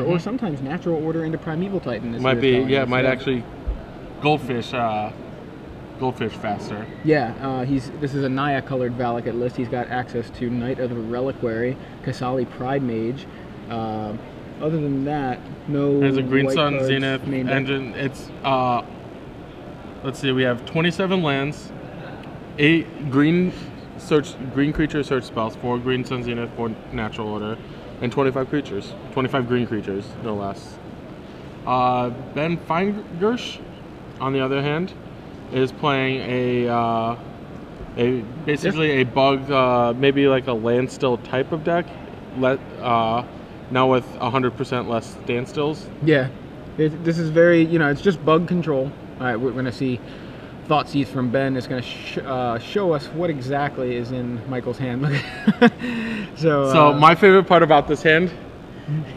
or sometimes natural order into Primeval Titan. Might be, yeah, it might actually goldfish faster. Yeah, this is a Naya-colored Valakut list. He's got access to Knight of the Reliquary, Kasali Pride Mage. Other than that, no. There's a Green white Sun cards, Zenith main deck. engine. It's let's see, we have 27 lands, 8 green creature search spells, 4 Green Sun Zenith, 4 natural order, and 25 creatures. 25 green creatures, no less. Ben Feingersh, on the other hand, is playing basically a bug, maybe like a landstill type of deck. Now with 100% less standstills. Yeah, this is very, it's just bug control. All right, we're going to see Thoughtseize from Ben. Is going to show us what exactly is in Michael's hand. So my favorite part about this hand,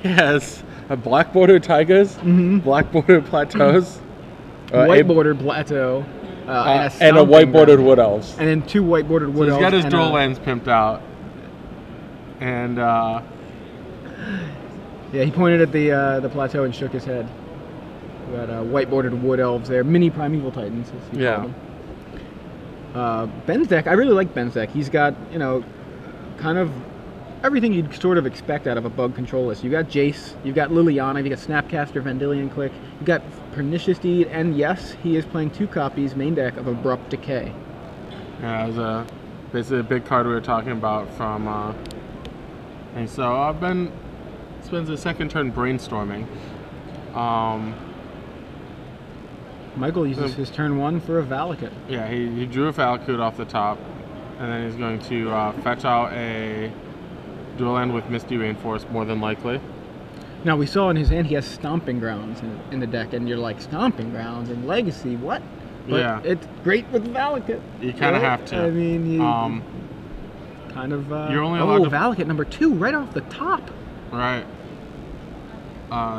he has a black bordered taigas, black bordered plateaus, white bordered plateau, and a white bordered wood elves. And then 2 white bordered wood elves. He's got his dual lands pimped out. And yeah, he pointed at the plateau and shook his head. We got white bordered wood elves there, mini Primeval Titans, as you call them. Ben's deck, I really like Ben's deck. He's got, kind of everything you'd sort of expect out of a bug control list. You got Jace, you've got Liliana, you got Snapcaster, Vendilion Click, you got Pernicious Deed, and yes, he is playing 2 copies main deck of Abrupt Decay. Yeah, it was basically a big card we were talking about from. And so Ben spends his second turn brainstorming. Michael uses his turn 1 for a Valakut. Yeah, he drew a Valakut off the top, and then he's going to fetch out a dual land with Misty Rainforest, more than likely. Now, we saw in his hand he has Stomping Grounds in the deck, and you're like, Stomping Grounds in Legacy, what? But yeah. It's great with Valakut. You kind of have to. I mean, you kind of... you're only allowed to... Valakut number 2, right off the top. Right.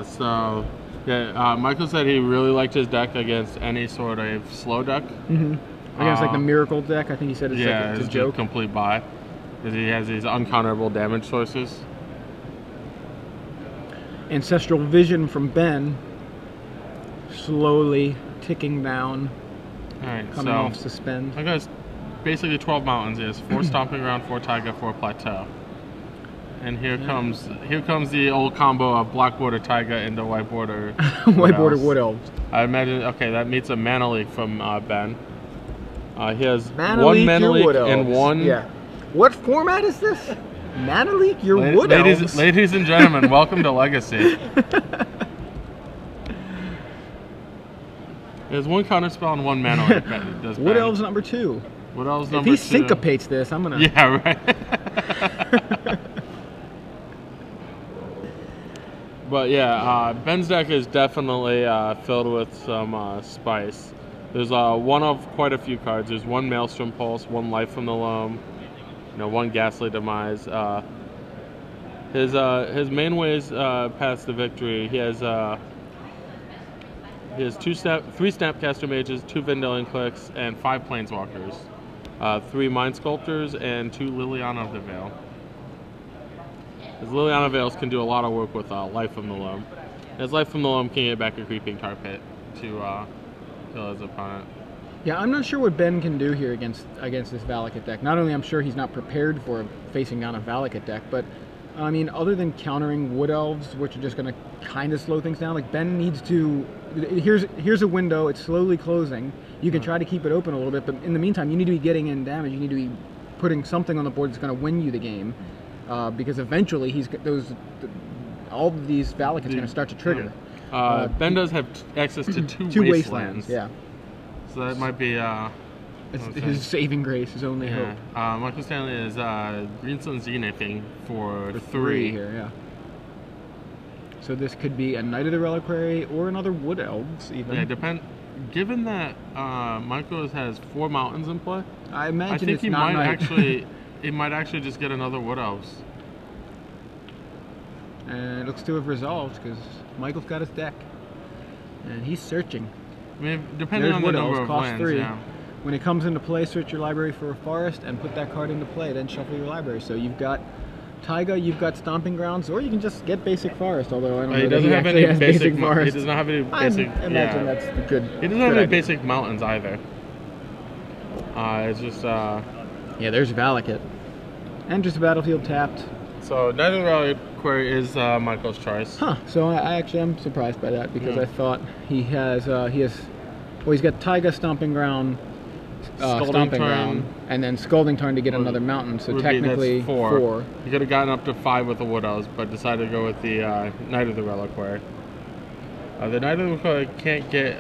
So... Yeah, Michael said he really liked his deck against any sort of slow deck. Against like the Miracle deck, I think he said it's like it's a joke. Complete buy, because he has these uncounterable damage sources. Ancestral Vision from Ben, slowly ticking down. All right, coming off suspend. I guess basically 12 mountains. He has 4 Stomping Ground, 4 Taiga, 4 Plateau. And here comes the old combo of black border Taiga into white border white border wood elves. I imagine that meets a mana leak from Ben. He has mana 1 leak mana leak wood and elves. 1. Yeah. What format is this? Mana leak your wood elves. Ladies and gentlemen, welcome to Legacy. There's 1 counter spell and 1 mana leak that does Wood Ben. elves number 2. Wood elves number 2. If he syncopates this, I'm gonna. Yeah, right. But yeah, Ben's deck is definitely filled with some spice. There's one of quite a few cards. There's 1 Maelstrom Pulse, 1 Life from the Loam, 1 Ghastly Demise. His main ways past the victory. He has 3 Snapcaster Mages, 2 Vendilion Clicks, and 5 Planeswalkers, 3 Mind Sculptors, and 2 Liliana of the Veil. As Liliana Veils can do a lot of work with Life from the Loam. As Life from the Loam can get back a Creeping Tar Pit to kill his opponent. Yeah, I'm not sure what Ben can do here against this Valakut deck. Not only I'm sure he's not prepared for facing down a Valakut deck, but I mean, other than countering Wood Elves, which are just going to kind of slow things down, like Ben needs to. Here's a window. It's slowly closing. You can try to keep it open a little bit, but in the meantime, you need to be getting in damage. You need to be putting something on the board that's going to win you the game. Because eventually all of these Valakuts are going to start to trigger. Ben does have access to 2 two wastelands. Yeah. So that might be his saving grace, his only hope. Michael Stanley is Green Sun Zenithing for 3 here, yeah. So this could be a Knight of the Reliquary or another Wood Elves, even. Yeah, given that Michael has 4 mountains in play, I imagine I think it's he not might Knight. He might actually just get another Wood Elves. And it looks to have resolved because Michael's got his deck. And he's searching. I mean, depending on the number of lands, 3. yeah. When it comes into play, search your library for a forest and put that card into play, then shuffle your library. So you've got Taiga, you've got Stomping Grounds, or you can just get Basic Forest. Although I don't know He that doesn't he have actually any has basic. He Forest. does not have any I basic. imagine that's the good. He doesn't have good any idea. basic mountains either. It's just. Yeah, there's Valakut. Enter the battlefield tapped. So Neither Reliquary is Michael's choice. Huh. So I actually am surprised by that because Yeah. I thought he's got Taiga, Stomping Ground, Scalding Stomping Tarn Ground, and then Scalding Tarn to get another mountain. So would be- technically that's four. He could have gotten up to 5 with the Wood Elves, but decided to go with the Knight of the Reliquary. The Knight of the Reliquary can't get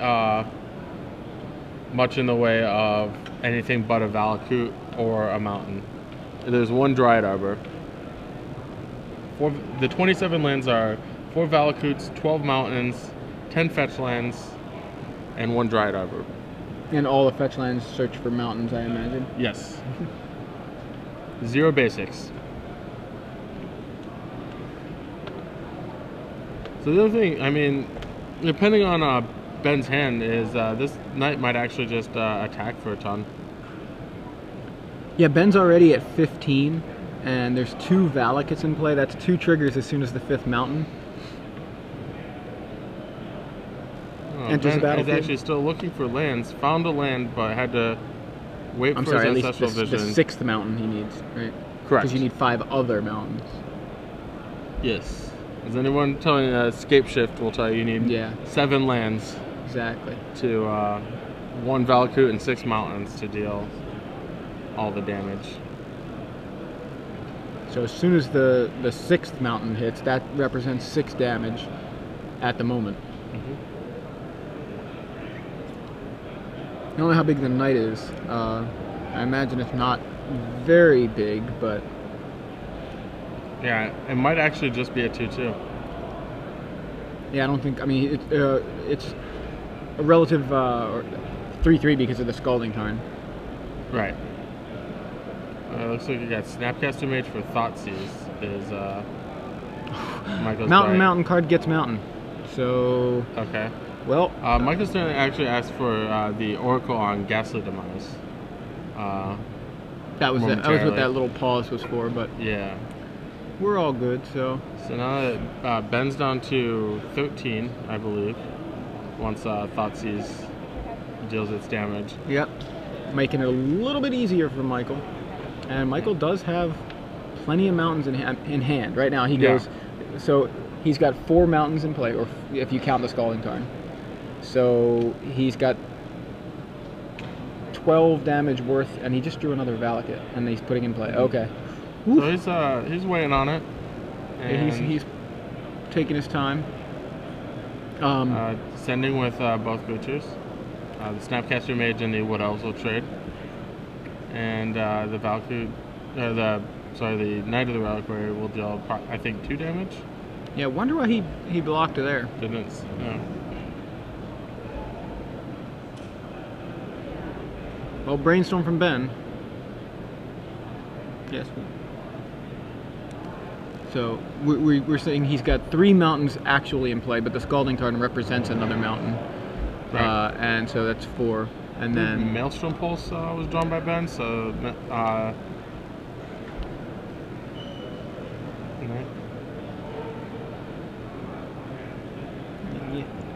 much in the way of anything but a Valakut or a mountain. There's one Dryad Arbor. The 27 lands are 4 Valakuts, 12 mountains, 10 fetch lands, and 1 Dryad Arbor. And all the fetch lands search for mountains, I imagine. Yes. 0 basics. So the other thing, I mean, depending on Ben's hand, is this knight might actually just attack for a ton. Yeah, Ben's already at 15, and there's 2 Valakuts in play. That's 2 triggers as soon as the 5th mountain enters the Ben is battlefield. actually still looking for lands. Found a land, but had to wait I'm for sorry, at his least ancestral the vision. 6th mountain he needs, right? Correct. Because you need 5 other mountains. Yes. Is anyone telling Escape Shift will tell you need Yeah. 7 lands Exactly. to 1 Valakut and 6 mountains to deal all the damage. So as soon as the 6th mountain hits, that represents 6 damage at the moment. I don't know how big the knight is. I imagine it's not very big, but Yeah, it might actually just be a 2/2. yeah, I don't think. I mean, it's a relative 3/3 because of the Scalding Tarn. Right. Looks like you got Snapcaster Mage for Thoughtseize. Is Michael's Mountain, right. mountain card gets mountain. So, Okay. well, Michael Stanley actually asked for the Oracle on Ghastly Demise. that was what momentarily. that little pause was for. But Yeah. we're all good. So, now that Ben's down to 13, I believe, once Thoughtseize deals its damage. yep, making it a little bit easier for Michael. And Michael does have plenty of mountains in hand right now. He goes, so he's got 4 mountains in play, or if you count the Scalding Tarn. So he's got 12 damage worth, and he just drew another Valakut, and he's putting in play. Okay. So he's weighing on it. And He's taking his time. sending with both creatures. The Snapcaster Mage and the Wood Elves will trade. And the Valakut, the Knight of the Reliquary will deal, I think, 2 damage. Yeah, wonder why he blocked it there. Didn't. No. Well, brainstorm from Ben. Yes. So we're saying he's got 3 mountains actually in play, but the Scalding Tarn represents another mountain, Right. and so that's 4. And then Maelstrom Pulse was drawn by Ben, so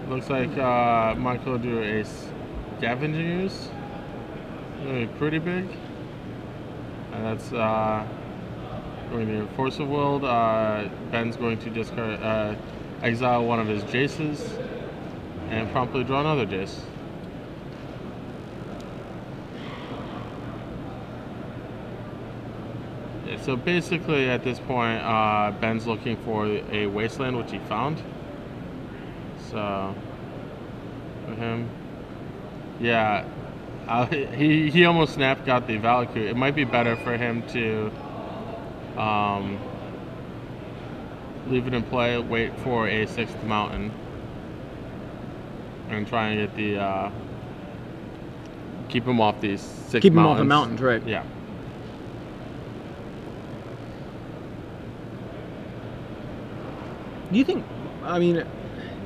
looks like Michael drew a Scavenging Ooze. Pretty big. And that's going to be Force of Will. Ben's going to discard, exile one of his Jaces, and promptly draw another Jace. So basically, at this point, Ben's looking for a wasteland, which he found. So, for him, yeah, he almost got the Valakut. It might be better for him to leave it in play, wait for a 6th mountain, and try and get the keep him off these 6 mountains. keep him off the mountains, right? Yeah. Do you think? I mean,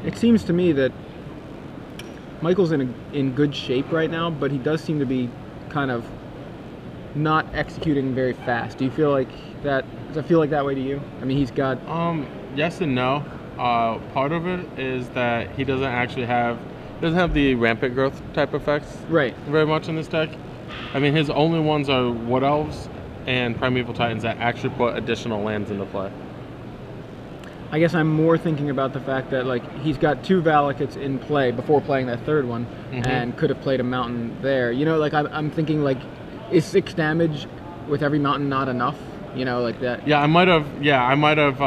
it seems to me that Michael's in good shape right now, but he does seem to be kind of not executing very fast. Do you feel like that? Does it feel like that way to you? I mean, he's got. Yes and no. Part of it is that he doesn't have the rampant growth type effects Right. very much in this deck. I mean, his only ones are Wood Elves and Primeval Titans that actually put additional lands into play. I guess I'm more thinking about the fact that like he's got 2 Valakuts in play before playing that 3rd one, and could have played a mountain there. You know, like I'm thinking like, is 6 damage with every mountain not enough? You know, like that. Yeah, I might have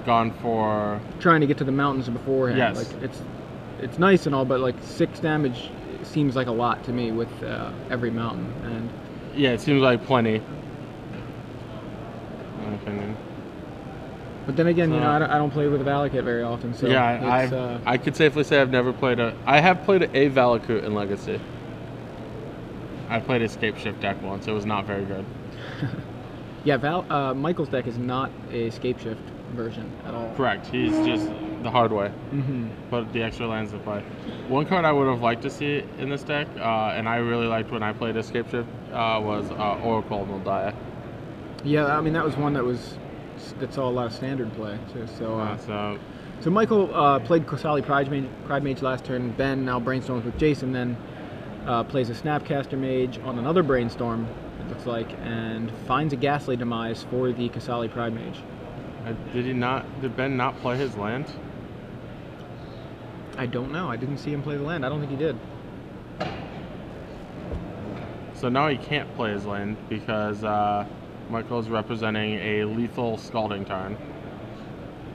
gone for Trying to get to the mountains beforehand. Yes. Like it's nice and all, but like 6 damage seems like a lot to me with every mountain. And yeah, it seems like plenty. In my opinion. But then again, you know, I don't play with a Valakut very often, so yeah, I could safely say I've never played I have played a Valakut in Legacy. I played Escape Shift deck once. It was not very good. Yeah, Michael's deck is not a Escape Shift version at all. Correct. He's just the hard way. Put the extra lands in play. One card I would have liked to see in this deck, and I really liked when I played Escape Shift, was Oracle Moldiah. Yeah, I mean that was one that saw a lot of standard play too. So Michael played Kosali Pride Mage last turn. Ben now brainstorms with Jason, then plays a Snapcaster Mage on another brainstorm, it looks like, and finds a Ghastly Demise for the Kosali Pride Mage. Did Ben not play his land? I don't know. I didn't see him play the land. I don't think he did. So now he can't play his land because Michael's representing a lethal Scalding Tarn.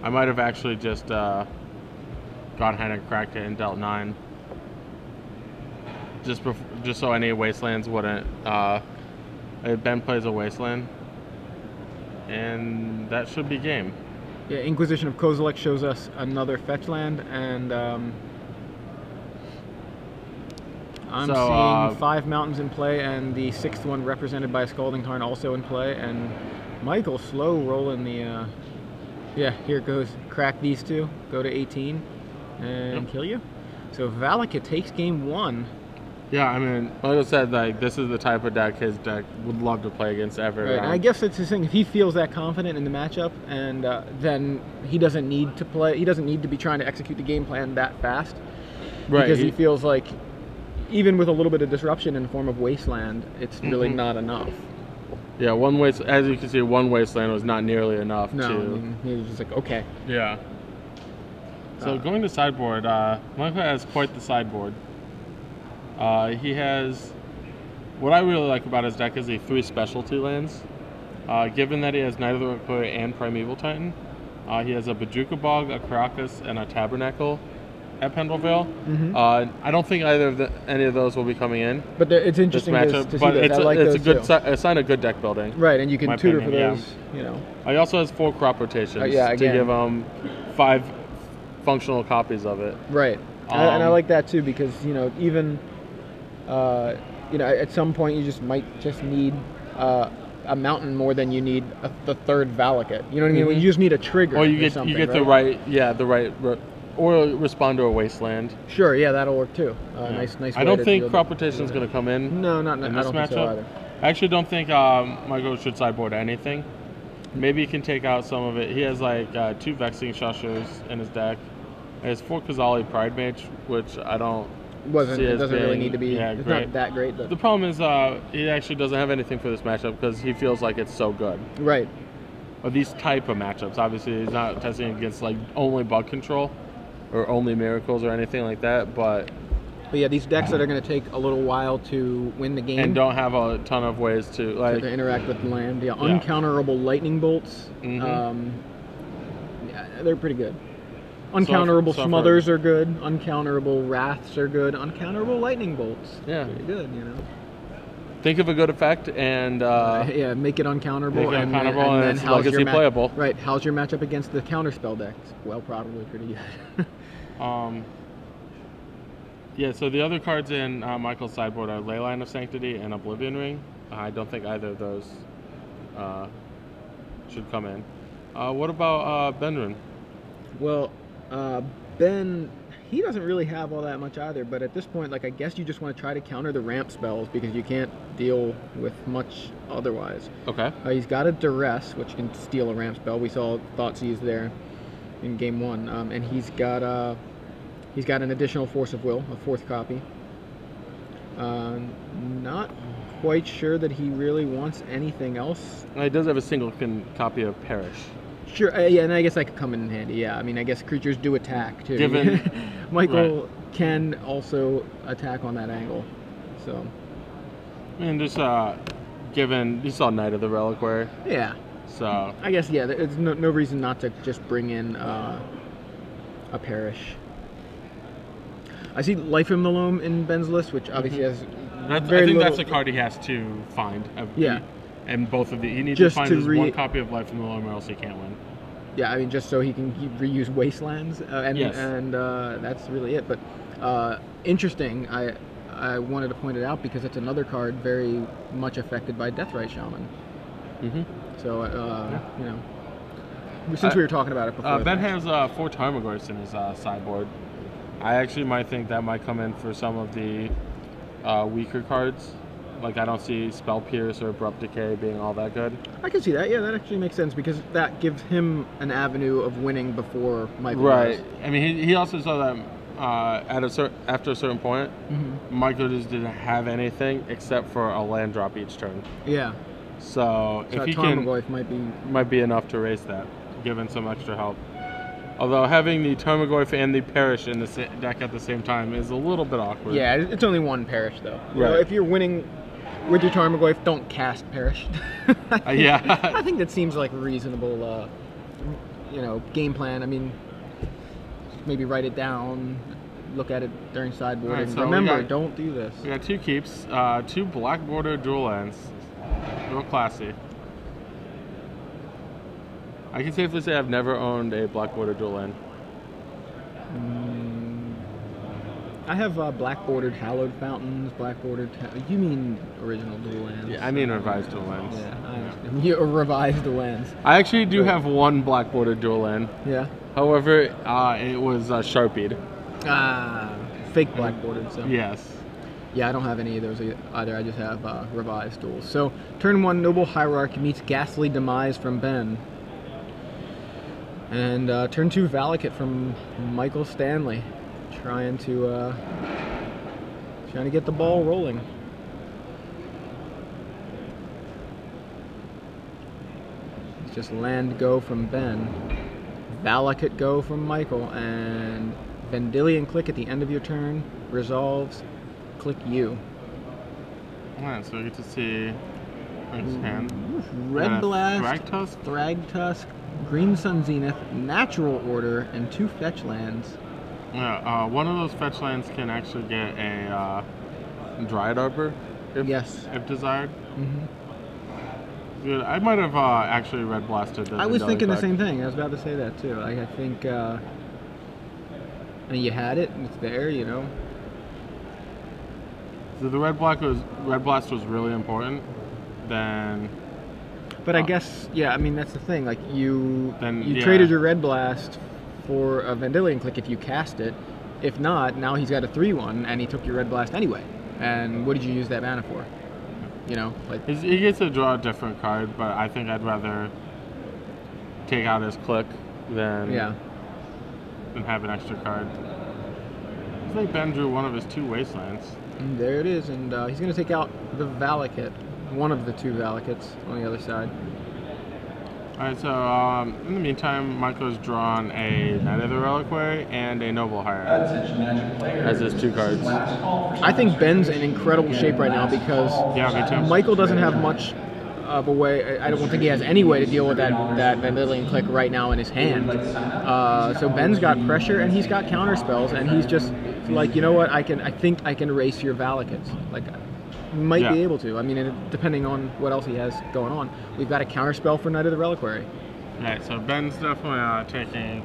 I might have actually just gone ahead and cracked it and dealt 9. Just so any Wastelands wouldn't. Ben plays a Wasteland, and that should be game. Yeah, Inquisition of Kozilek shows us another fetch land, and I'm seeing 5 mountains in play, and the 6th one represented by a Scalding Tarn also in play, and Michael slow rolling the, yeah, here it goes, crack these 2, go to 18, and kill you. So Valakut takes game 1. Yeah, I mean, like I said, like this is the type of deck his deck would love to play against every round. And I guess that's his thing. If he feels that confident in the matchup, and then he doesn't need to play. He doesn't need to be trying to execute the game plan that fast, right? Because he feels like even with a little bit of disruption in the form of Wasteland, it's really not enough. Yeah, as you can see, one Wasteland was not nearly enough. No, I mean, he was just like, okay. Yeah. So going to sideboard, Michael has quite the sideboard. He has, what I really like about his deck is the 3 specialty lands. Given that he has Knight of the Roquois and Primeval Titan, he has a Bojuka Bog, a Caracas, and a Tabernacle at Pendlevale. I don't think either of any of those will be coming in. But it's interesting to see but those. it's a sign of good deck building. Right, and you can tutor for those, you know. He also has 4 crop rotations to give him 5 functional copies of it. Right, and I like that too, because, you know, even... you know, at some point you might need a mountain more than you need the 3rd Valakut. You know what I mean? You just need a trigger. Or you get the right, or respond to a Wasteland. Sure, yeah, that'll work too. Nice. I don't think crop rotation is going to come in. No, not in this I don't matchup. think so either. I actually don't think Michael should sideboard anything. Maybe he can take out some of it. He has like 2 Vexing Shushers in his deck. He has 4 Kosali Pride Mage, which I don't. It doesn't really need to be. It's great. not that great. But the problem is he actually doesn't have anything for this matchup because he feels like it's so good. Right. Or these type of matchups. Obviously, he's not testing against like only bug control or only miracles or anything like that. But yeah, these decks that are going to take a little while to win the game and don't have a ton of ways to to interact with land. Yeah, uncounterable lightning bolts. Yeah, they're pretty good. Uncounterable smothers are good. Uncounterable wraths are good. Uncounterable lightning bolts. Yeah, pretty good. You know. Think of a good effect and yeah, make it uncounterable. And then it's legacy playable. Right. How's your matchup against the counterspell decks? Well, probably pretty good. Yeah. So the other cards in Michael's sideboard are Leyline of Sanctity and Oblivion Ring. I don't think either of those should come in. What about Benrin? Well. Ben, he doesn't really have all that much either, but at this point, like, I guess you just want to try to counter the ramp spells because you can't deal with much otherwise. Okay. He's got a Duress, which can steal a ramp spell. We saw Thoughtseize there in game 1, and he's got an additional Force of Will, a 4th copy. Not quite sure that he really wants anything else. He does have a single copy of Perish. Sure, yeah, and I guess that could come in handy. Yeah, I mean, I guess creatures do attack too. Given Michael can also attack on that angle, so. And just given you saw Knight of the Reliquary. Yeah. So. I guess yeah, there's no reason not to just bring in a Perish. I see Life in Malome in Ben's list, which obviously has. I think that's a card he has to find. Yeah. And both of he needs just to find his one copy of Life in the Loam or else he can't win. Yeah, I mean, just so he can reuse Wastelands, and that's really it. But interesting, I wanted to point it out because it's another card very much affected by Deathrite Shaman. Mm-hmm. So, you know, since we were talking about it before. Ben has 4 Tarmogoyfs in his sideboard. I actually might think that might come in for some of the weaker cards. Like, I don't see Spell Pierce or Abrupt Decay being all that good. I can see that. Yeah, that actually makes sense because that gives him an avenue of winning before Michael does. Right. I mean, he also saw that after a certain point, Michael just didn't have anything except for a land drop each turn. Yeah. So if he Tarmogoyf might be enough to raise that, given some extra help. Although having the Tarmogoyf and the Perish in the deck at the same time is a little bit awkward. Yeah, it's only one Perish though. Right. You know, if you're winning with your Tarmogoyf, don't cast Perish. Yeah. I think that seems like a reasonable, you know, game plan. I mean, maybe write it down, look at it during sideboard, and so remember, don't do this. We got 2 keeps, 2 black border dual lands. Real classy. I can safely say I've never owned a black border dual land. I have black bordered Hallowed Fountains, black bordered. You mean original dual lands? Yeah, I mean revised dual lands. Yeah, you revised the lands. I actually do have 1 black bordered dual land. Yeah. However, it was Sharpied. Fake black bordered. So. Yes. Yeah, I don't have any of those either. I just have revised duels. So, turn 1, Noble Hierarch meets Ghastly Demise from Ben. And turn 2, Valakut from Michael Stanley. Trying to get the ball rolling. It's just land go from Ben. Valakut go from Michael. And Vendilion Click at the end of your turn. Resolves. Click you. Alright, so we get to see his hand. Red Blast, Thragtusk, Thragtusk, Green Sun Zenith, Natural Order, and 2 fetch lands. Yeah, one of those fetch lands can actually get a Dryad Arbor, if desired. Good. I might have actually red blasted the I was thinking deck. the same thing. I was about to say that too. I think, I mean, you had it, and it's there, you know. So the red blast was really important. Then. But I guess, yeah. I mean, that's the thing. Like you traded your red blast for a Vendilion Click if you cast it. If not, now he's got a 3/1, and he took your red blast anyway. And what did you use that mana for? You know, like he gets to draw a different card, but I think I'd rather take out his click than have an extra card. I think Ben drew one of his 2 Wastelands. And there it is, and he's going to take out the Valakut, one of the 2 Valakuts on the other side. Alright, so in the meantime, Michael's drawn a Knight of the Reliquary and a Noble Hierarch as his 2 cards. I think Ben's in incredible shape right now because me too. Michael doesn't have much of a way. I don't think he has any way to deal with that Vendilion Click right now in his hand. So Ben's got pressure and he's got counter spells, and he's just like, you know what? I think I can erase your Valakuts. Like, might be able to. I mean, depending on what else he has going on. We've got a counter spell for Knight of the Reliquary. Right. So Ben's definitely taking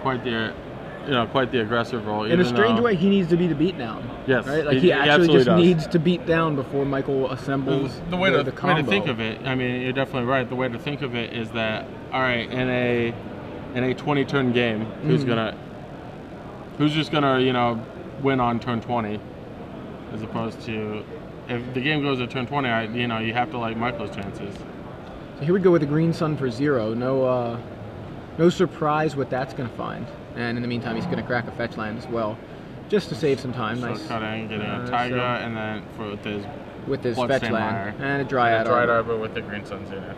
quite the aggressive role. In a strange way, he needs to be the beatdown. Yes. Right. Like he actually just needs to beat down before Michael assembles the combo. The way to think of it, I mean, you're definitely right. The way to think of it is that, all right, in a 20-turn game, who's gonna who's just gonna, you know, win on turn 20, as opposed to if the game goes to turn 20, you know, you have to like Michael's chances. So here we go with the green sun for 0. No surprise what that's going to find. And in the meantime, he's going to crack a fetch land as well, just to save some time. Nice. Cutting, getting a Tiger, and then with his fetch land and a Dryad Arbor with the green sun zenith.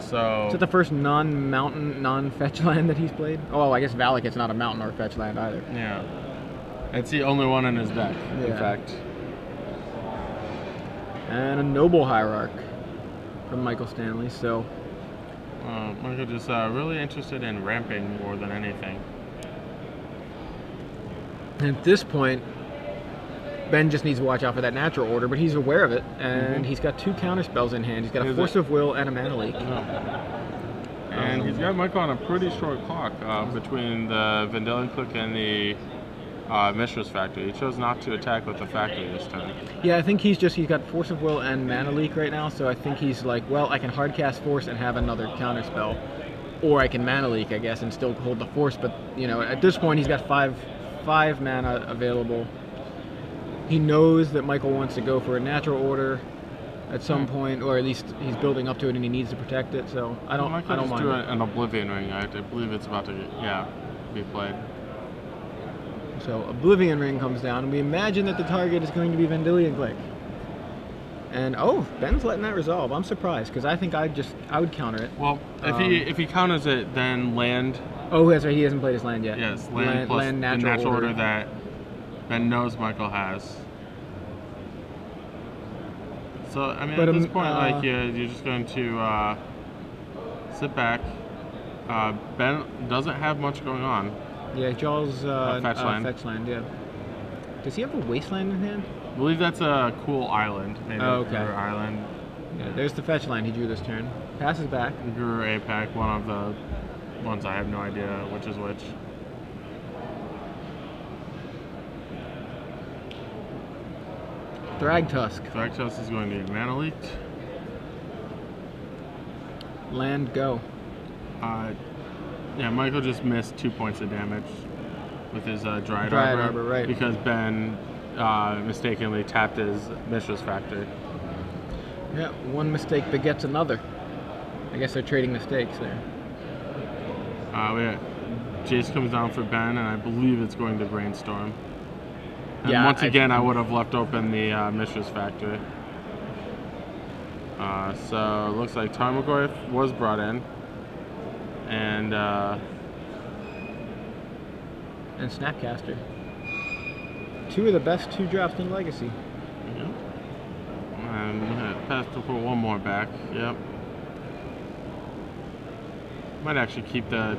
So is it the first non-mountain, non-fetch land that he's played? Oh, I guess Valakut's not a mountain or fetch land either. Yeah, it's the only one in his deck, in fact. And a Noble Hierarch from Michael Stanley. So Michael just really interested in ramping more than anything. And at this point, Ben just needs to watch out for that natural order, but he's aware of it, and he's got 2 counter spells in hand. He's got a Force of Will and a Mana Leak. And he's got Michael on a pretty short clock between the Vendilion Clique and the Mishra's Factory. He chose not to attack with the Factory this time. Yeah, I think he's got Force of Will and Mana Leak right now, so I think he's like, well, I can hard cast Force and have another counter spell, or I can Mana Leak, I guess, and still hold the Force. But you know, at this point, he's got five mana available. He knows that Michael wants to go for a natural order at some point, or at least he's building up to it, and he needs to protect it. So I don't mind. Do an Oblivion Ring. I believe it's about to be played. So Oblivion Ring comes down, and we imagine that the target is going to be Vendilion Clique. And Ben's letting that resolve. I'm surprised because I think I would counter it. Well, if he counters it, then land. Oh, that's right. He hasn't played his land yet. Yes, land plus land the natural order that Ben knows Michael has. So I mean, at this point, like you're just going to sit back. Ben doesn't have much going on. Yeah, Jaws fetch land. Fetch land. Yeah. Does he have a wasteland in hand? I believe that's a cool island. Maybe okay. Island. Yeah, there's the fetch line he drew this turn. Passes back. Guru APAC, one of the ones I have no idea which is which. Thragtusk. Thragtusk is going to get Mana Leaked. Land go. Yeah, Michael just missed 2 points of damage with his Dryad Arbor, right. Because Ben mistakenly tapped his Mishra's Factory. Yeah, one mistake begets another. I guess they're trading mistakes there. Jace comes down for Ben, and I believe it's going to Brainstorm. And yeah, once again, I would have left open the Mishra's Factory. So it looks like Tarmogoyf was brought in. And Snapcaster. 2 of the best 2 drops in Legacy. Yep. And pass to put one more back. Yep. Might actually keep the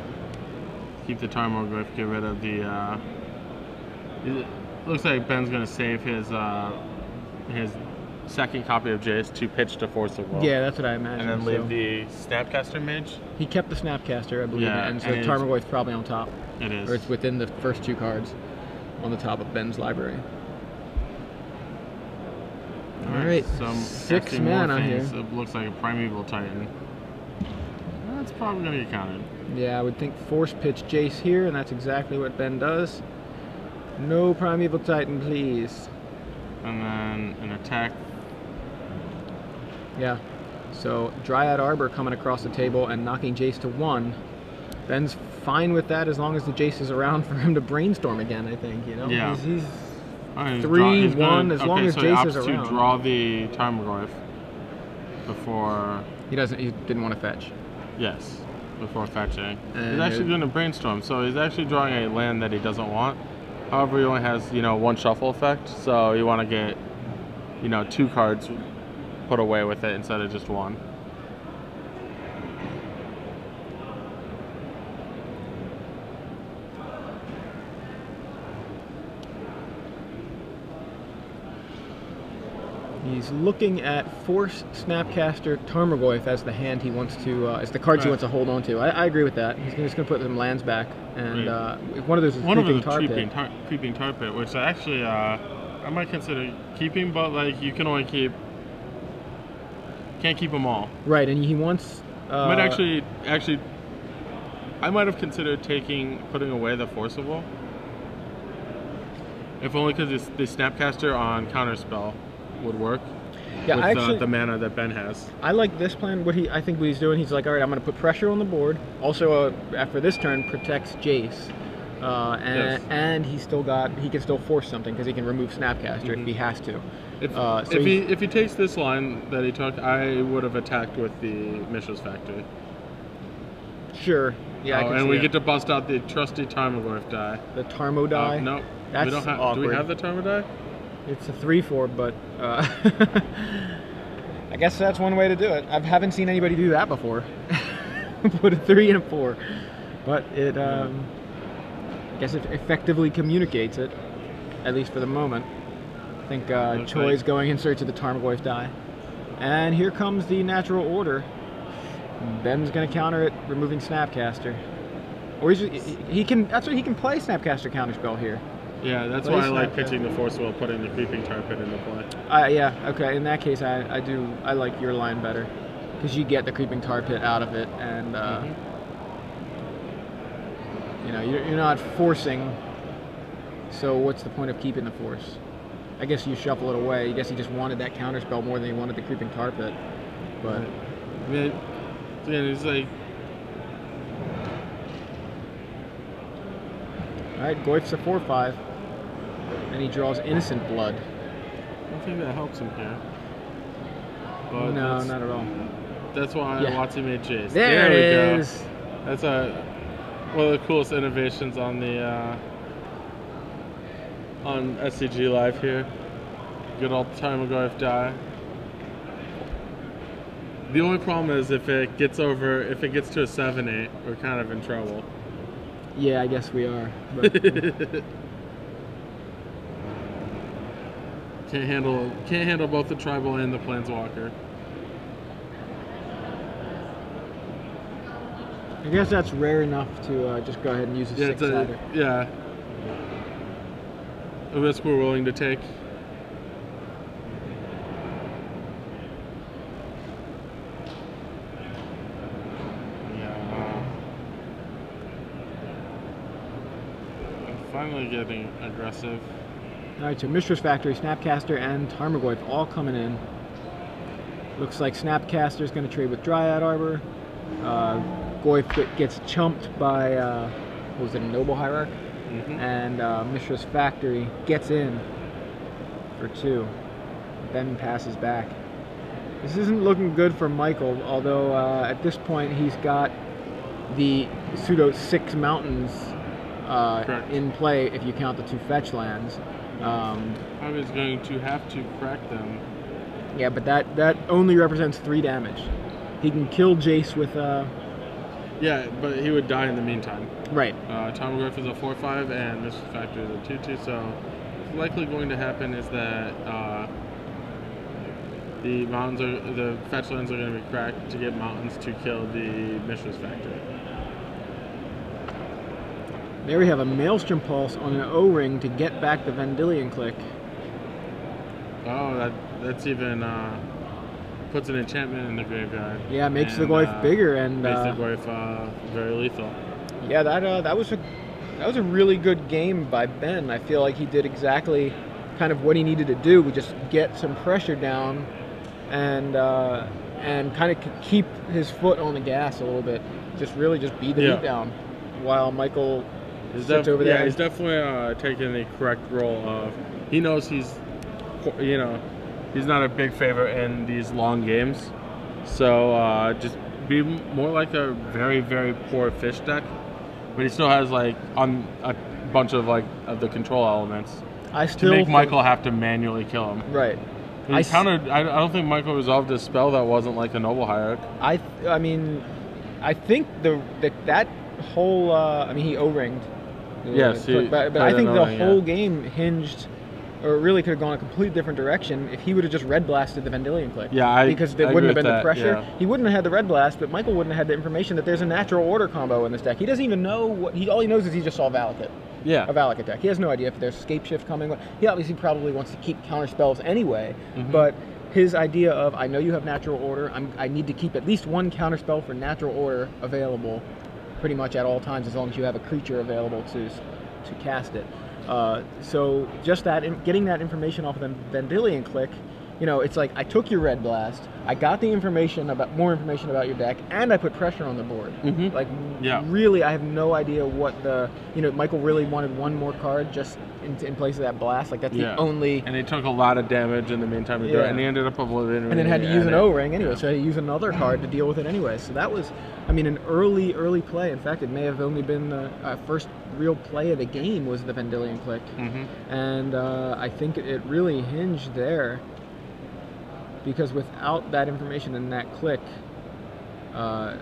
Tarmogoyf, get rid of the. It looks like Ben's gonna save his second copy of Jace to pitch to Force of Will. Yeah, that's what I imagine. And then leave the Snapcaster Mage. He kept the Snapcaster, I believe, yeah, and so Tarmogoyf's probably on top. It is. Or it's within the first 2 cards on the top of Ben's library. Alright, 6 mana here. It looks like a Primeval Titan. That's probably going to get counted. Yeah, I would think Force pitch Jace here, and that's exactly what Ben does. No Primeval Titan, please. And then an attack. Yeah, so Dryad Arbor coming across the table and knocking Jace to 1. Ben's fine with that as long as the Jace is around for him to Brainstorm again, I think, you know? Yeah. He's 3-1 as long as Jace is around. To draw the Tarmogoyf before... He didn't want to fetch. Yes, before fetching. And he's actually going to Brainstorm, so he's actually drawing a land that he doesn't want. However, he only has, 1 shuffle effect, so you want to get, 2 cards put away with it instead of just 1. He's looking at Force, Snapcaster, Tarmogoyf as the hand he wants to, as the cards he wants to hold on to. I agree with that. He's just going to put some lands back, and one of those is Creeping Tar Pit, which actually I might consider keeping, but like you can only can't keep them all. Right, and he wants. Might actually, I might have considered putting away the Force of Will. If only because the Snapcaster on Counterspell would work. Yeah, with actually, the mana that Ben has. I like this plan. I think what he's doing, he's like, all right, I'm going to put pressure on the board. Also, after this turn, protects Jace. And he can still force something because he can remove Snapcaster if he has to. If he takes this line that he took, I would have attacked with the Mishra's Factory. Sure. Yeah. And we get to bust out the trusty Tarmogoyf die. The Tarmo die. No, that's we don't have. awkward. Do we have the Tarmo die? It's a 3/4, but I guess that's one way to do it. I haven't seen anybody do that before. Put a 3 and a 4, but it. I guess it effectively communicates it, at least for the moment. I think Choi's going in search of the Tarmogoyf die. And here comes the natural order. Ben's going to counter it, removing Snapcaster. Or he can play Snapcaster counterspell here. Yeah, that's why I like pitching the Force Will, putting the Creeping Tar Pit into play. Yeah, okay. In that case, I like your line better. Because you get the Creeping Tar Pit out of it, and you know, you're not forcing, so what's the point of keeping the Force? I guess you shuffle it away. I guess he just wanted that counterspell more than he wanted the Creeping Tar Pit. But I mean, again, it's like... Alright, Goyf's a 4/5. And he draws Innocent Blood. I don't think that helps him here. But no, not at all. That's why Watsy made Jace. There it is. Go. That's one of the coolest innovations on the on SCG Live here. Good old Tarmogoyf die. The only problem is if it gets to a 7/8, we're kind of in trouble. Yeah, I guess we are. But, can't handle both the tribal and the planeswalker. I guess that's rare enough to just go ahead and use a 6-sider. Yeah. A risk we're willing to take. Yeah. I'm finally getting aggressive. Alright, so Mishra's Factory, Snapcaster, and Tarmogoyf all coming in. Looks like Snapcaster's going to trade with Dryad Arbor. Goyf gets chumped by, what was it, a Noble Hierarch? And Mishra's Factory gets in for 2. Ben passes back. This isn't looking good for Michael, although at this point he's got the pseudo 6 mountains in play if you count the 2 fetch lands. I was going to have to crack them. Yeah, but that only represents 3 damage. He can kill Jace with yeah, but he would die in the meantime. Right. Tarmogoyf is a 4/5 and Mishra's Factory is a 2/2, so what's likely going to happen is that the fetch lands are going to be cracked to get mountains to kill the Mishra's Factory. There we have a Maelstrom Pulse on an O-Ring to get back the Vendilion Click. Oh, that's even puts an enchantment in the graveyard. Yeah, makes the Goyf bigger and makes the Goyf very lethal. Yeah, that was a really good game by Ben. I feel like he did exactly kind of what he needed to do. We just get some pressure down and kind of keep his foot on the gas a little bit. Just beat the heat down while Michael sits over there. Yeah, he's definitely taking the correct role of. He knows he's not a big favorite in these long games, so just be more like a very, very poor fish deck, but he still has like on a bunch of of the control elements to make Michael have to manually kill him. Right. I don't think Michael resolved his spell that wasn't like a Noble Hierarch. I mean, I think that whole he O-ringed. Yes, but I think the whole game hinged, or it really could have gone a completely different direction if he would have just red blasted the Vendilion Click. Yeah, because there wouldn't have been the pressure. Yeah. He wouldn't have had the red blast, but Michael wouldn't have had the information that there's a natural order combo in this deck. He doesn't even know all he knows is he just saw Valakut. Yeah. A Valakut deck. He has no idea if there's Scape Shift coming. He obviously probably wants to keep counter spells anyway, but his idea of, I know you have natural order, I need to keep at least one counter spell for natural order available pretty much at all times, as long as you have a creature available to to cast it. So just that, getting that information off of the Vendilion Click, you know, it's like I took your Red Blast, I got the information about more information about your deck, and I put pressure on the board. Like, really, I have no idea what the, you know, Michael really wanted one more card just in place of that blast. Like, that's the only. And he took a lot of damage in the meantime to do it, and he ended up obliterating. And then had to use an O-ring anyway, so I had to use another card to deal with it anyway. So that was, I mean, an early play. In fact, it may have only been the first real play of the game was the Vendilion Click. And I think it really hinged there. Because without that information and that click, I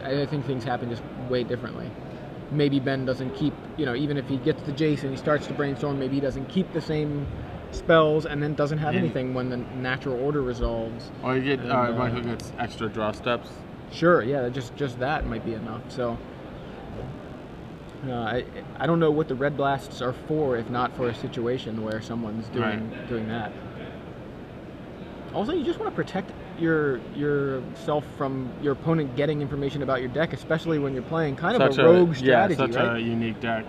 think things happen just way differently. Maybe Ben doesn't keep, you know, even if he gets the Jace and he starts to brainstorm, maybe he doesn't keep the same spells and then doesn't have anything when the natural order resolves. Or you get, Michael gets extra draw steps. Sure, yeah, just that might be enough. So I don't know what the Red Blasts are for if not for a situation where someone's doing that. Also, you just want to protect yourself from your opponent getting information about your deck, especially when you're playing kind of a rogue strategy, such a unique deck.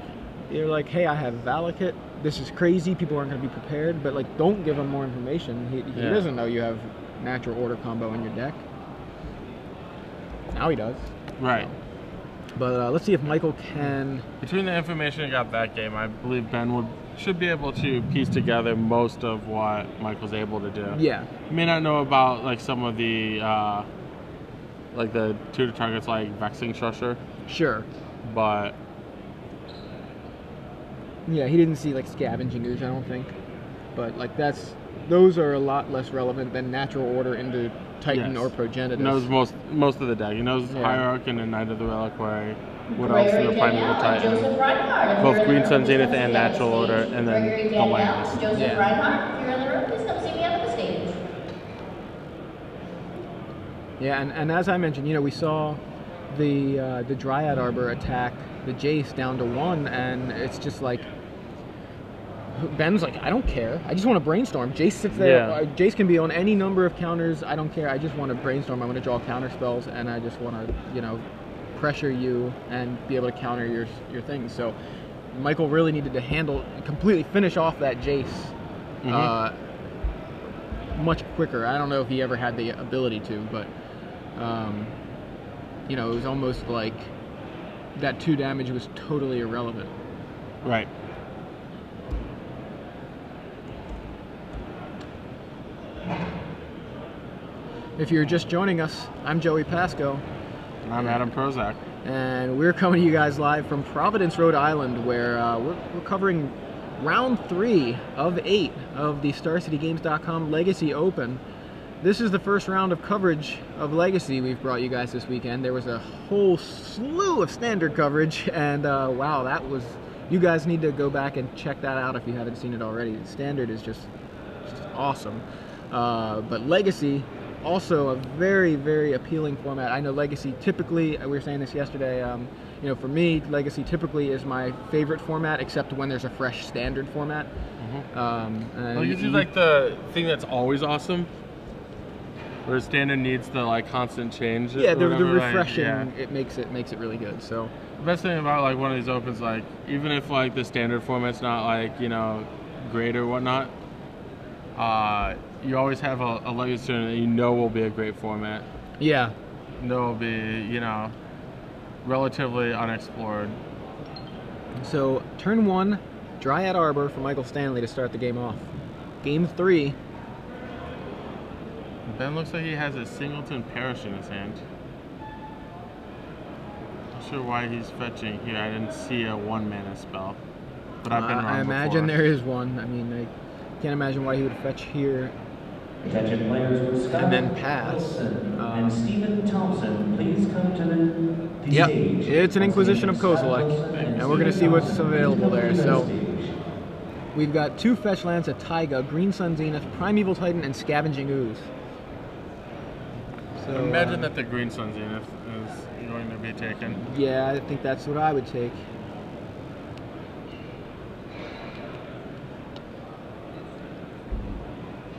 You're like, hey, I have Valakut. This is crazy. People aren't going to be prepared, but like, don't give him more information. He doesn't know you have natural order combo in your deck. Now he does. Right. But let's see if Michael can. Between the information he got that game, I believe Ben should be able to piece together most of what Michael's able to do. Yeah. You may not know about like some of the like the tutor targets like Vexing Shusher. Sure. But yeah, he didn't see like Scavenging Ooze, I don't think. But like those are a lot less relevant than natural order into Titan or Progenitus. He knows most of the deck. He knows Hierarch and the Knight of the Reliquary. What else in the Primeval Titan? Both Green Sun Zenith and Natural Order, and then the lands. Joseph Reinhardt, if you're in the room, please come see me up at the stage. Yeah, and as I mentioned, you know, we saw the Dryad Arbor attack the Jace down to 1, and it's just like Ben's like, I don't care. I just want to brainstorm. Jace sits there. Jace can be on any number of counters. I don't care. I just want to brainstorm. I want to draw counter spells, and I just want to, you know, pressure you and be able to counter your things. So Michael really needed to completely finish off that Jace much quicker. I don't know if he ever had the ability to, but you know, it was almost like that 2 damage was totally irrelevant. Right. If you're just joining us, I'm Joey Pasco. And I'm Adam Prozac. And we're coming to you guys live from Providence, Rhode Island, where we're covering round 3 of 8 of the StarCityGames.com Legacy Open. This is the first round of coverage of Legacy we've brought you guys this weekend. There was a whole slew of standard coverage, and wow, that was... You guys need to go back and check that out if you haven't seen it already. Standard is just awesome. But Legacy, also a very, very appealing format. I know Legacy typically, we were saying this yesterday, you know, for me, Legacy typically is my favorite format, except when there's a fresh standard format. Legacy is like the thing that's always awesome, where standard needs the like constant change. Yeah, the refreshing, like, it makes it really good. So the best thing about like one of these opens, like even if like the standard format's not like, you know, great or whatnot, you always have a Legacy tournament that you know will be a great format. Yeah. There will be, you know, relatively unexplored. So turn 1, Dryad Arbor for Michael Stanley to start the game off. Game 3. Ben looks like he has a Singleton Parish in his hand. Not sure why he's fetching here. I didn't see a 1-mana spell, but I've been wrong I imagine before. there is one. I mean, I can't imagine why he would fetch here Attention players, Scott and then pass. And Stephen Thompson, please come to the Yep, stage. it's an Inquisition of Kozilek, and we're going to see what's available there. So we've got 2 fetch lands, a Taiga, Green Sun Zenith, Primeval Titan, and Scavenging Ooze. So, Imagine that the Green Sun Zenith is going to be taken. Yeah, I think that's what I would take.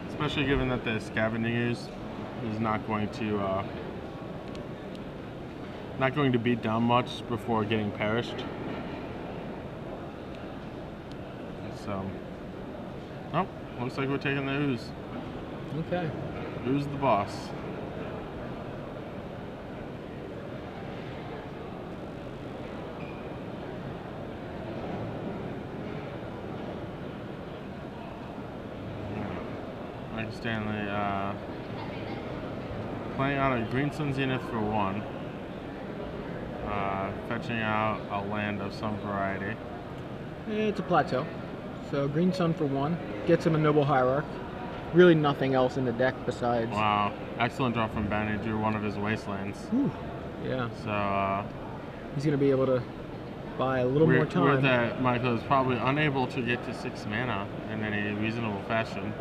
Especially given that the Scavenging Ooze is not going to be done much before getting perished. So, oh, looks like we're taking the ooze. Okay. Who's the boss? Mike Stanley, playing out a Green Sun Zenith for 1. Fetching out a land of some variety. It's a plateau. So Green Sun for 1. Gets him a Noble Hierarch. Really nothing else in the deck besides... Wow. Excellent draw from Ben. He drew one of his wastelands. Whew. Yeah. So, he's going to be able to buy a little more time. Weird that Michael is probably unable to get to 6 mana in any reasonable fashion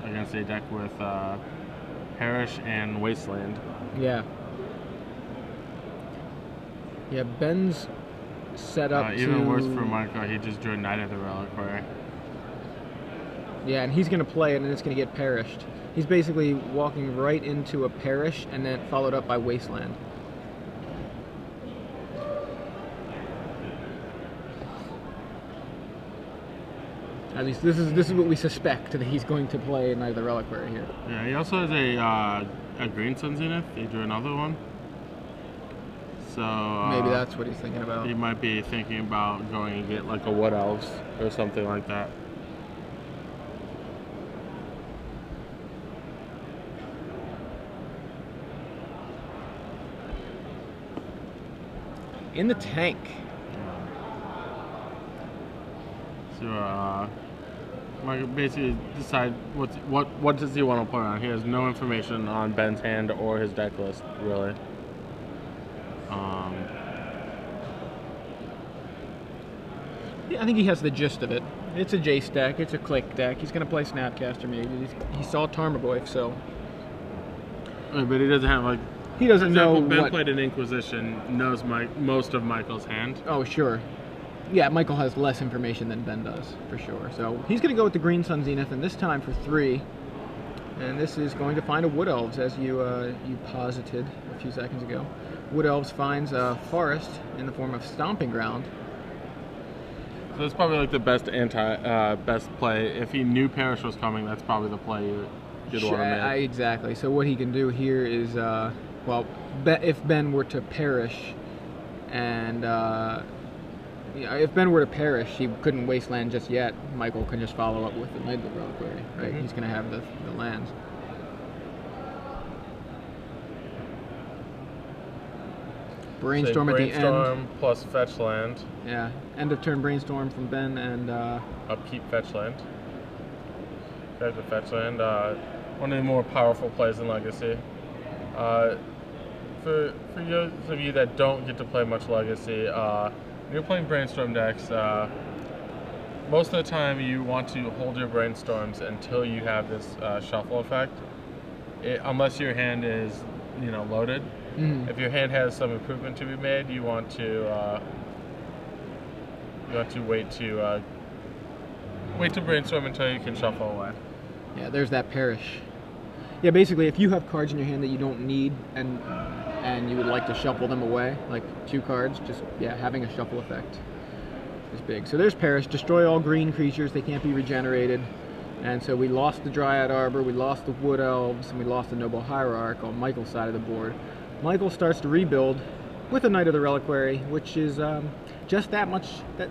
against a deck with Perish and Wasteland. Yeah. Yeah, Ben's set up even worse for Michael, he just drew Knight of the Reliquary. Yeah, and he's going to play it and it's going to get perished. He's basically walking right into a perish and then followed up by Wasteland. At least this is what we suspect, that he's going to play Knight of the Reliquary here. Yeah, he also has a Green Sun Zenith. He drew another one. So maybe that's what he's thinking about. He might be thinking about going and get like a Wood Elves or something like that. In the tank. So Michael basically decide what does he want to put on. He has no information on Ben's hand or his deck list, really. Yeah, I think he has the gist of it. It's a Jace deck. It's a click deck. He's going to play Snapcaster maybe. He saw Tarmogoyf, so... But he doesn't have, like... He doesn't know Ben what... played an Inquisition, knows most of Michael's hand. Oh, sure. Yeah, Michael has less information than Ben does, for sure. So he's going to go with the Green Sun Zenith, and this time for 3. And this is going to find a Wood Elves, as you posited a few seconds ago. Wood Elves finds a forest in the form of Stomping Ground. So it's probably like the best best play. If he knew Perish was coming, that's probably the play you'd want to make. Exactly. So what he can do here is, well, if Ben were to perish, and if Ben were to perish, he couldn't Wasteland just yet. Michael can just follow up with the Knight of the Reliquary, right? He's going to have the lands. Brainstorm at the end. Brainstorm plus fetch land. Yeah, end of turn Brainstorm from Ben and... Upkeep fetch land. There's a fetch land. One of the more powerful plays in Legacy. For those of you that don't get to play much Legacy, when you're playing Brainstorm decks, most of the time you want to hold your Brainstorms until you have this shuffle effect. Unless your hand is, loaded. If your hand has some improvement to be made, you want to wait to Brainstorm until you can shuffle away. Yeah, there's that Perish. Yeah, basically, if you have cards in your hand that you don't need and you would like to shuffle them away, like 2 cards, just having a shuffle effect is big. So there's Perish. Destroy all green creatures; they can't be regenerated. And so we lost the Dryad Arbor, we lost the Wood Elves, and we lost the Noble Hierarch on Michael's side of the board. Michael starts to rebuild with a Knight of the Reliquary, which is just that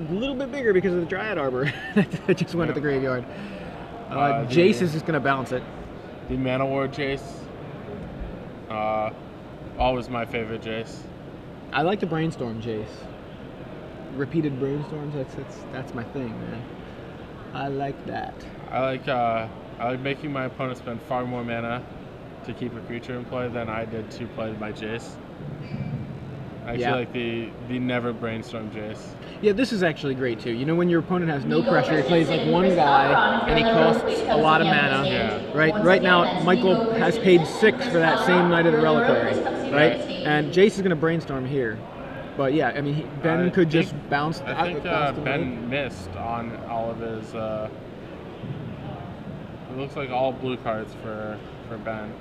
little bit bigger because of the Dryad Arbor that just went to the graveyard. Jace is just going to bounce it. The Mana Ward Jace. Always my favorite Jace. I like the Brainstorm Jace. Repeated Brainstorms, that's my thing, man. I like that. I like making my opponent spend far more mana to keep a creature in play than I did to play my Jace. I actually like the never Brainstorm Jace. Yeah, this is actually great too. When your opponent has no pressure, he plays like 1 guy and he costs a lot of mana. Yeah. Right now, Michael has paid 6 for that same Knight of the Reliquary, right? And Jace is going to Brainstorm here. But yeah, I mean, Ben could just bounce. I think Ben missed on all of his. It looks like all blue cards for Ben.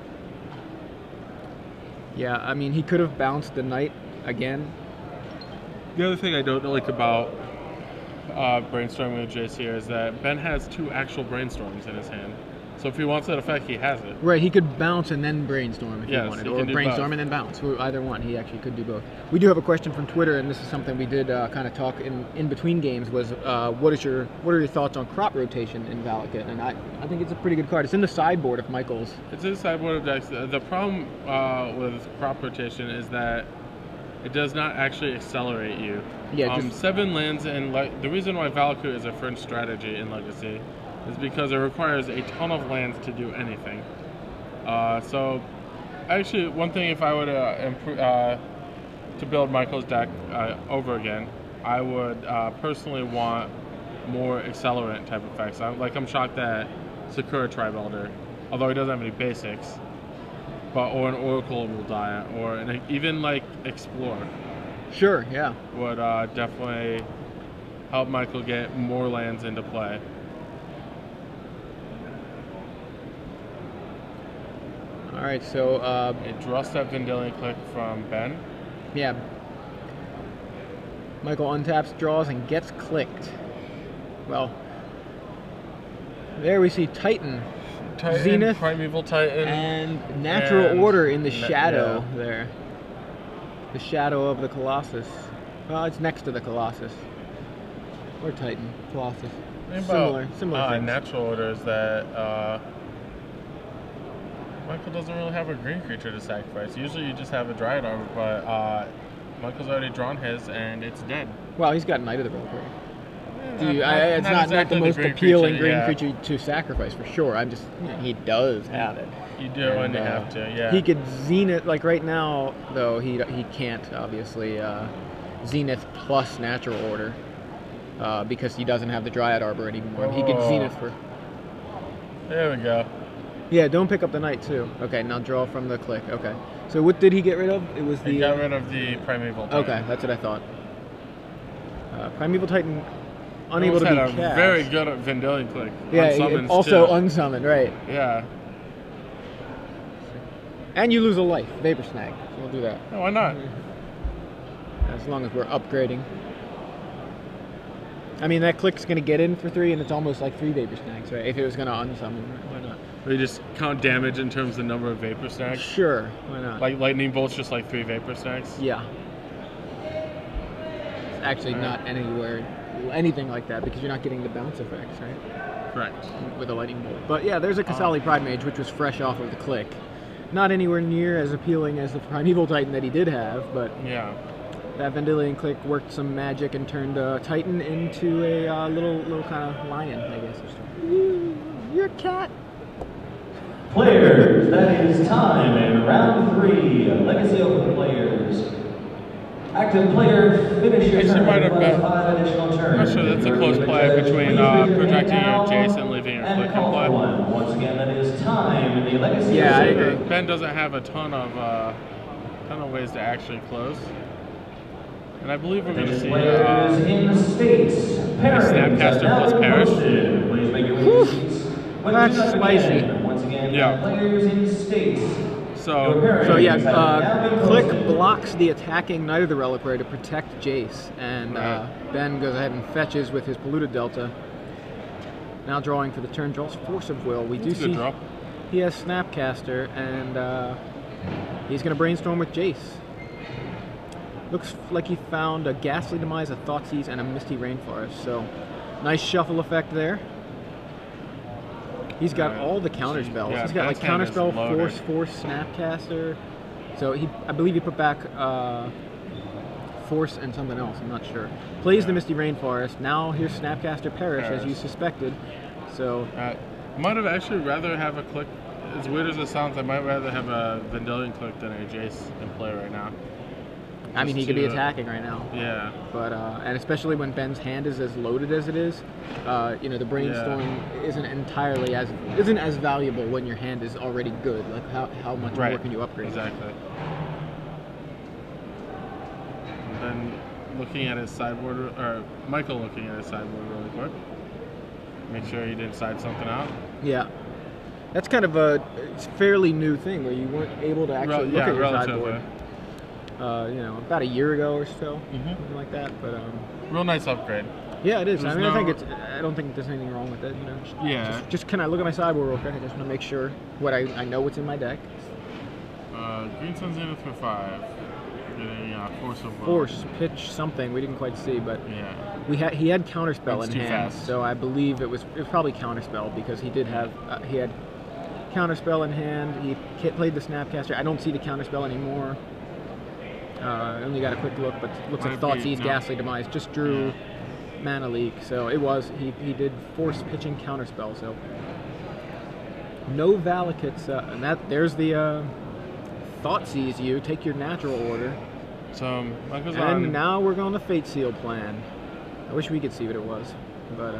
Yeah, I mean, he could have bounced the Knight again. The other thing I don't like about brainstorming with Jace here is that Ben has 2 actual brainstorms in his hand. So if he wants that effect, he has it. Right, he could bounce and then brainstorm if he Yes, wanted, he or can do brainstorm both. and then bounce. Either one, he actually could do both. We do have a question from Twitter, and this is something we did kind of talk in between games. Was what are your thoughts on crop rotation in Valakut? And I think it's a pretty good card. It's in the sideboard of Michael's. It's in the sideboard of decks. The problem with crop rotation is that it does not actually accelerate you. Yeah, just 7 lands, and the reason why Valakut is a fringe strategy in Legacy is because it requires a ton of lands to do anything. So, actually, one thing, if I were to build Michael's deck over again, I would personally want more accelerant type effects. I'm shocked that Sakura Tribe Elder, although he doesn't have any basics, or an Oracle will die, or even like Explore. sure, yeah. Would definitely help Michael get more lands into play. All right, so A draw step Vendilion Click from Ben. yeah, Michael untaps, draws, and gets clicked. Well, there we see Titan, Zenith, Primeval Titan, and Natural and Order in the shadow there. The shadow of the Colossus. Well, it's next to the Colossus. Or Titan, Colossus. Similar things. Natural Order is that Michael doesn't really have a green creature to sacrifice. Usually you just have a Dryad Arbor, but Michael's already drawn his and it's dead. Well, he's got Knight of the Reliquary. Yeah, It's not exactly the most green appealing creature, green creature to sacrifice for sure. I'm just, he does have it. You do and you have to, yeah. He could Zenith, like right now, though, he can't, obviously, Zenith plus Natural Order, because he doesn't have the Dryad Arbor anymore. He could Whoa. Zenith for... There we go. Yeah, don't pick up the Knight, too. Okay, now draw from the click. Okay. So what did he get rid of? It was the... He got rid of the Primeval Titan. Okay, that's what I thought. Primeval Titan, unable to be Almost had cast. a very good Vendilion Click. Yeah, Unsummons, also too. unsummoned, right. Yeah. And you lose a life, Vapor Snag. So we'll do that. Oh, why not? As long as we're upgrading. I mean, that click's going to get in for 3, and it's almost like 3 Vapor Snags, right? If it was going to unsummon, why not? We just count damage in terms of the number of Vapor Snacks. Sure, why not? Like Lightning Bolt's just like 3 Vapor Snacks. Yeah. It's actually not anything like that, because you're not getting the bounce effects, right? Correct. With a Lightning Bolt. But yeah, there's a Kasali Pride Mage, which was fresh off of the click. Not anywhere near as appealing as the Primeval Titan that he did have, but Yeah. that Vendilion Click worked some magic and turned Titan into a little kind of lion, I guess. You're a cat. Players, that is time in round 3. Legacy Open players. Active player, finish your Actually, turn. might have Plus been. 5 additional turns. I'm sure that's a close play between projecting your Jace and leaving your click in play. Once again, that is time in the Legacy Yeah, I Open. agree. Ben doesn't have a ton of ways to actually close. And I believe we're going to see Players in the States. Snapcaster plus Perish. Please make your way to seats. That's spicy. Once again, Yeah. players in States. So Yeah, Click blocks the attacking Knight of the Reliquary to protect Jace, and Right. Ben goes ahead and fetches with his Polluted Delta. Now drawing for the turn, draws Force of Will. We do That's a good see draw. he has Snapcaster, and he's going to brainstorm with Jace. Looks like he found a Ghastly Demise, a Thoughtseize, and a Misty Rainforest. So, nice shuffle effect there. He's got all the counter spells. Yeah, He's got like Ben's hand is Counterspell, loaded. Force, Snapcaster. So I believe he put back Force and something else. I'm not sure. Plays the Misty Rainforest. Now here's Snapcaster Perish, as you suspected. So might have actually rather have a click. As weird as it sounds, I might rather have a Vendilion Click than a Jace in play right now. I mean, he could be attacking right now. Yeah. But and especially when Ben's hand is as loaded as it is, the brainstorm isn't as valuable when your hand is already good. Like how much more can you upgrade? Exactly. And then looking at his sideboard, or Michael looking at his sideboard really quick. Make sure he didn't side something out. Yeah. That's kind of a fairly new thing where you weren't able to actually look at your sideboard. relatively. About a year ago or so, something like that. But Real nice upgrade. Yeah, it is. I There's mean, no- I don't think there's anything wrong with it. You know, Yeah. Just can I look at my sideboard real quick? I just want to make sure I know what's in my deck. Green Sun Zenith for 5. Getting Force of Will. Force, pitch, something we didn't quite see, but Yeah. he had Counterspell That's in too hand, fast. so I believe it was probably Counterspell because he did have he had Counterspell in hand. He played the Snapcaster. I don't see the Counterspell anymore. I only got a quick look, but looks like Might be- Thoughtseize, no. Ghastly Demise just drew Mana Leak, so it was he did Force, pitching, Counterspell. So no Valakutes, and there's the Thoughtseize you. Take your natural order. So Michael's And on. now we're going to Fate Seal plan. I wish we could see what it was, but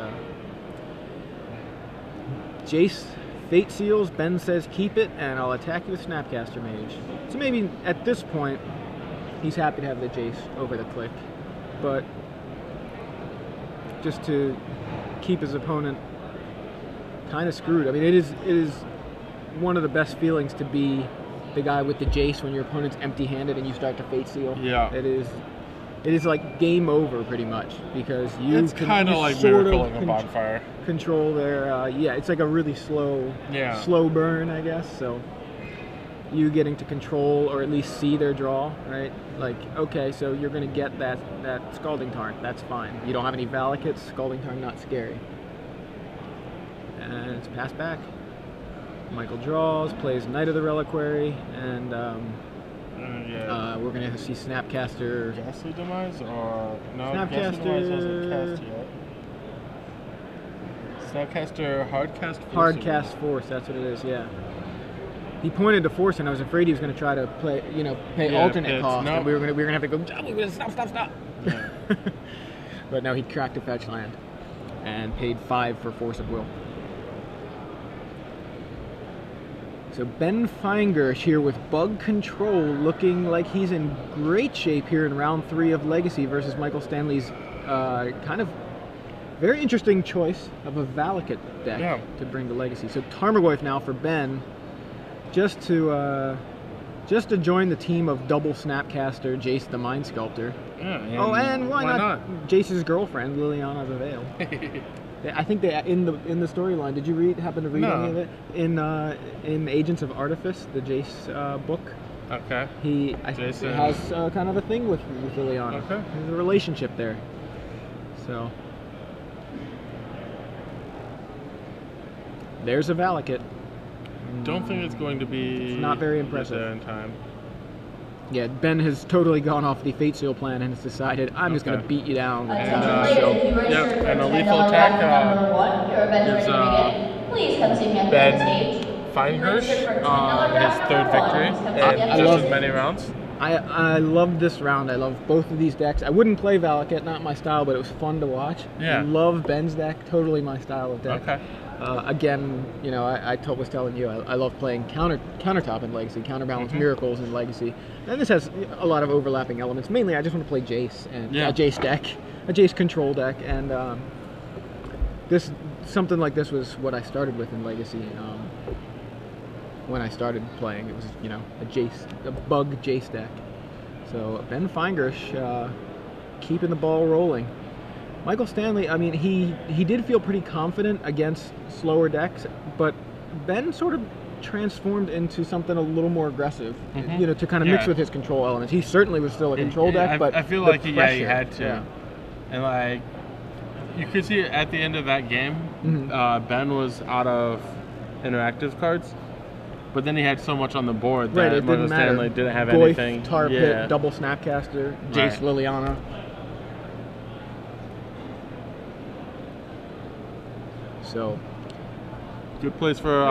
Jace Fate Seals. Ben says keep it, and I'll attack you with Snapcaster Mage. So maybe at this point, he's happy to have the Jace over the click, but just to keep his opponent kind of screwed. I mean, it is one of the best feelings to be the guy with the Jace when your opponent's empty-handed and you start to Fate Seal. Yeah. It is like game over pretty much because you It's kind of like sort Miracle of in a Bonfire. control their it's like a really slow burn, I guess. So you getting to control or at least see their draw, right? Like, okay, so you're going to get that Scalding Tarn. That's fine. You don't have any Valakutes. Scalding Tarn, not scary. And it's passed back. Michael draws, plays Knight of the Reliquary, and we're going to see Snapcaster. Ghastly Demise or no? Snapcaster. Ghastly Demise wasn't cast yet. Snapcaster Hardcast Force. Hardcast Force, that's what it is, yeah. He pointed to Force, and I was afraid he was going to try to pay alternate it's- cost, no. and we were going to have to go, stop. Yeah. But no, he cracked a fetch land and paid 5 for Force of Will. So Ben Feingersh here with Bug Control, looking like he's in great shape here in round 3 of Legacy versus Michael Stanley's kind of very interesting choice of a Valakut deck to bring to Legacy. So Tarmogoyf now for Ben, just to join the team of double Snapcaster, Jace the Mind Sculptor. Yeah, and why not Jace's girlfriend, Liliana of the Veil. I think they in the storyline. Did you happen to read any of it in Agents of Artifice, the Jace book? Okay. He has kind of a thing with Liliana. Okay. There's a relationship there. So there's a Valakut. Don't think it's going to be. It's not very impressive. There in time. Yeah, Ben has totally gone off the Fate Seal plan and has decided, I'm just going to beat you down. Attention so, players, if you registered for and a $10 lethal attack, raffle number 1, you're eventually gives, to begin. Please come see me at the Ben end stage. Feingersh, Registered for $10 his raffle third number 1. victory, Please come and see me at the just end as many stage. rounds. I love this round. I love both of these decks. I wouldn't play Valakut, not my style, but it was fun to watch. Yeah. I love Ben's deck, totally my style of deck. Okay. Again, I was telling you, I love playing countertop in Legacy, counterbalance miracles in Legacy. And this has a lot of overlapping elements. Mainly, I just want to play Jace and a Jace deck, a Jace control deck, and something like this was what I started with in Legacy. When I started playing, it was a bug Jace deck. So Ben Feingersh keeping the ball rolling. Michael Stanley, I mean, he did feel pretty confident against slower decks, but Ben sort of transformed into something a little more aggressive, to kind of mix with his control elements. He certainly was still a control deck, but I feel the like he pressure, had to. yeah. And like, you could see at the end of that game, Ben was out of interactive cards, but then he had so much on the board that it Michael didn't matter. Stanley didn't have Goyf, anything. Tar Pit, double Snapcaster, Jace, Liliana. So good place for